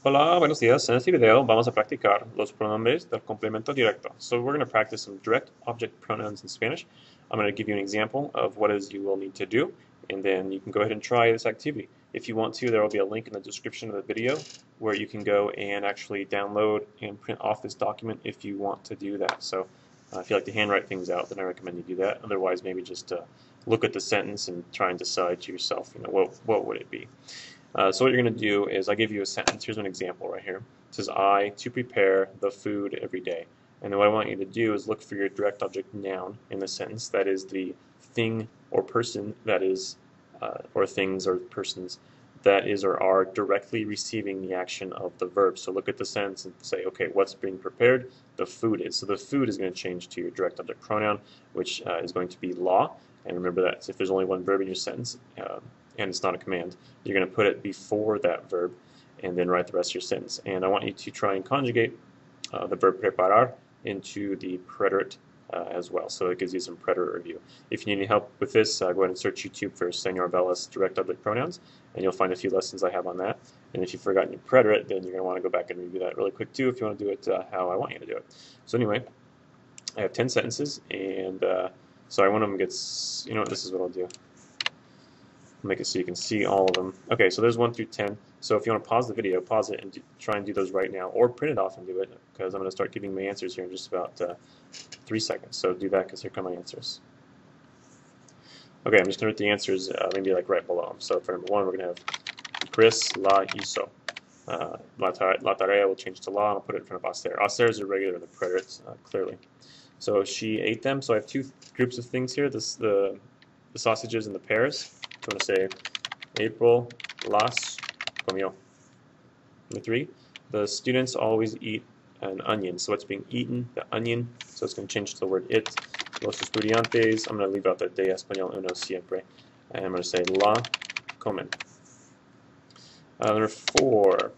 Hola, buenos días. En este video vamos a practicar los pronombres del complemento directo. So we're going to practice some direct object pronouns in Spanish. I'm going to give you an example of what it is you will need to do, and then you can go ahead and try this activity. If you want to, there will be a link in the description of the video where you can go and actually download and print off this document if you want to do that. So if you like to handwrite things out, then I recommend you do that. Otherwise, maybe just look at the sentence and try and decide to yourself, what would it be. So what you're going to do is I give you a sentence. Here's an example right here. It says, I to prepare the food every day. And then what I want you to do is look for your direct object noun in the sentence. That is the thing or person that is, or things or persons that is or are directly receiving the action of the verb. So look at the sentence and say, okay, what's being prepared? The food is. So the food is going to change to your direct object pronoun, which is going to be la. And remember that if there's only one verb in your sentence, and it's not a command, you're going to put it before that verb and then write the rest of your sentence. And I want you to try and conjugate the verb preparar into the preterite as well. So it gives you some preterite review. If you need any help with this, go ahead and search YouTube for Sr.B's direct object pronouns, and you'll find a few lessons I have on that. And if you've forgotten your preterite, then you're going to want to go back and review that really quick too if you want to do it how I want you to do it. So anyway, I have 10 sentences, and sorry, one of them gets, you know what, this is what I'll do. Make it so you can see all of them. Okay, so there's 1 through 10. So if you want to pause the video, pause it and try and do those right now, or print it off and do it, because I'm going to start giving my answers here in just about 3 seconds. So do that, because here come my answers. Okay, I'm just going to write the answers maybe like right below them. So for number 1, we're going to have Chris la hizo. La tarea will change to la, and I'll put it in front of hacer. Hacer is irregular in the preterites, clearly. So she ate them. So I have 2 groups of things here. The sausages and the pears. So I'm going to say April las comió. Number 3, the students always eat an onion. So what's being eaten? The onion. So it's going to change to the word it. Los estudiantes. I'm going to leave out the de español uno siempre. And I'm going to say la comen. Number 4.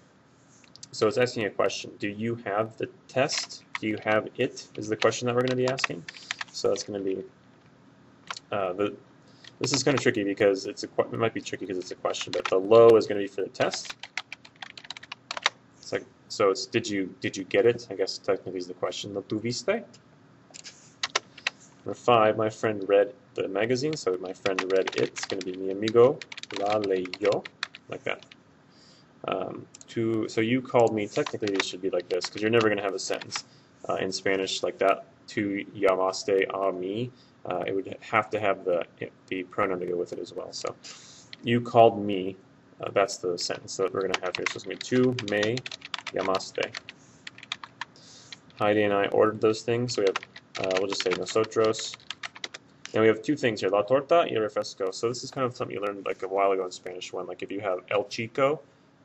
So it's asking a question. Do you have the test? Do you have it? Is the question that we're going to be asking. So it's going to be this is kind of tricky because it might be tricky because it's a question, but the lo is going to be for the test. It's like, so it's did you get it? I guess technically is the question. Lo tuviste? Number 5, my friend read the magazine, so my friend read it. It's going to be mi amigo la leyó, like that. So you called me. Technically, this should be like this because you're never going to have a sentence in Spanish like that. Tu llamaste a mí. It would have to have the pronoun to go with it as well. So, you called me. That's the sentence that we're going to have here. So it's going to be tu me llamaste. Heidi and I ordered those things. So we have, we'll just say nosotros. And we have 2 things here: la torta y el refresco. So this is kind of something you learned like a while ago in Spanish. When like if you have el chico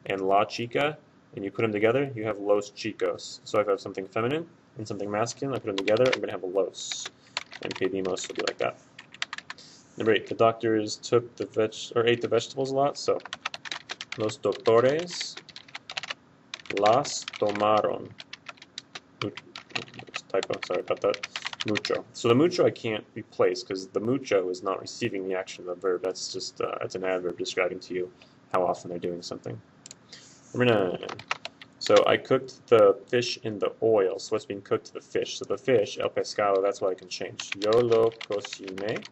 and la chica, and you put them together, you have los chicos. So if I have something feminine and something masculine, I put them together, I'm going to have a los. And pedimos will be like that. Number 8, the doctors took ate the vegetables a lot. So, los doctores las tomaron. Typo, sorry about that. Mucho. So the mucho I can't replace because the mucho is not receiving the action of the verb. That's just that's an adverb describing to you how often they're doing something. Number 9. So I cooked the fish in the oil. So what's being cooked to the fish? So the fish, el pescado, that's what I can change. Yo lo cociné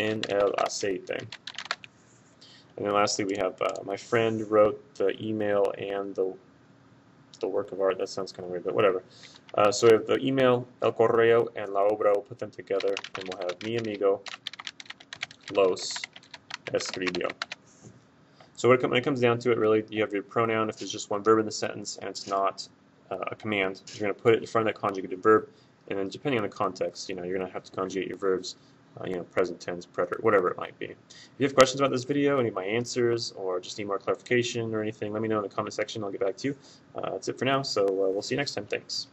en el aceite. And then lastly we have my friend wrote the email and the work of art. That sounds kind of weird, but whatever. So we have the email, el correo, and la obra. We'll put them together, and we'll have mi amigo los escribió. So when it comes down to it, really, you have your pronoun. If there's just one verb in the sentence and it's not a command, you're going to put it in front of that conjugated verb, and then depending on the context, you're going to have to conjugate your verbs, present tense, preterite, whatever it might be. If you have questions about this video, any of my answers, or just need more clarification or anything, let me know in the comment section. I'll get back to you. That's it for now, so we'll see you next time. Thanks.